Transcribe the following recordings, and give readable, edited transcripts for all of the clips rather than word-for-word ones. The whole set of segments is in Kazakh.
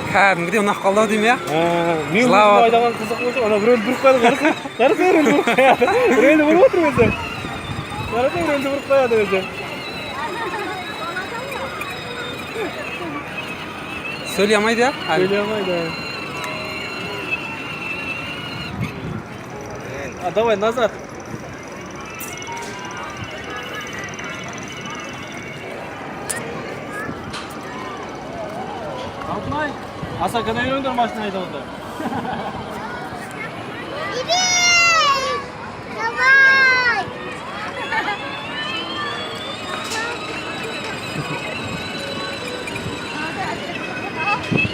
Кәдімгідей ұнап қалды ау деймін, иә? Мен өзім айдаған қызық болса, ана біреуді бұрып қояды, қараса біреуді бұрып қояды. Біреуді бұрып отыр өзі. Қараса біреуді бұрып қояды өзі. Сөйлей алмайды, иә? Сөйлей алмайды. Давай, назад. Алтынай, аса қана үйрендер машина айдауды. Иди! Давай!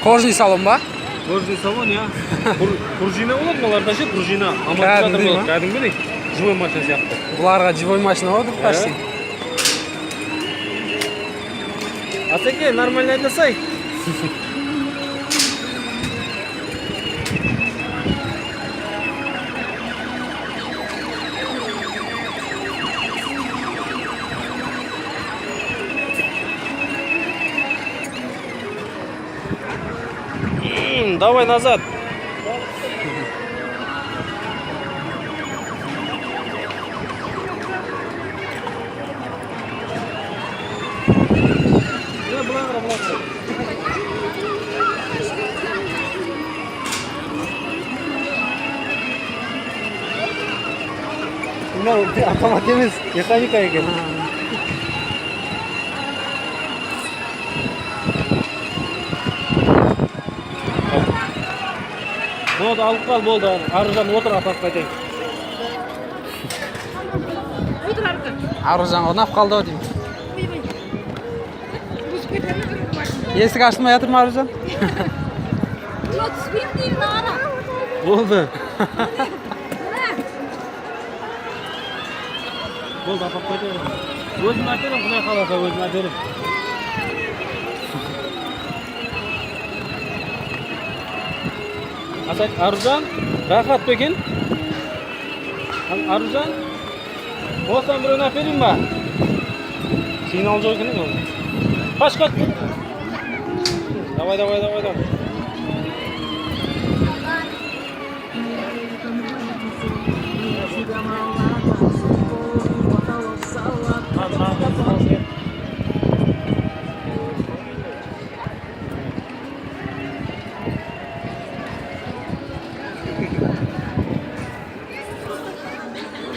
Кожный салон ба? Кожный салон, я. Пружина болады маларда ше, пружина. Кәдімгідей ма? Кәдімгідей. Живой машина сияқты. Бұларға живой машина болады, почти. Асеке, нормально айдасай. Давай назад. Автомат емес, механика екен. Болды, алып қал, болды. Аружан отыр, апарып қайтайын. Аружан ұнап қалды ау деймін. Есік ашылмай жатыр ма, Аружан? Болды. Болды, апарып қайтайын. Өзім әперім, құдай қаласа өзім әперім. Аружан, рахат па екен? Аружан, осыдан біреуін әперейін ба? Сигнал жоқ екен ол. Қаш. Давай.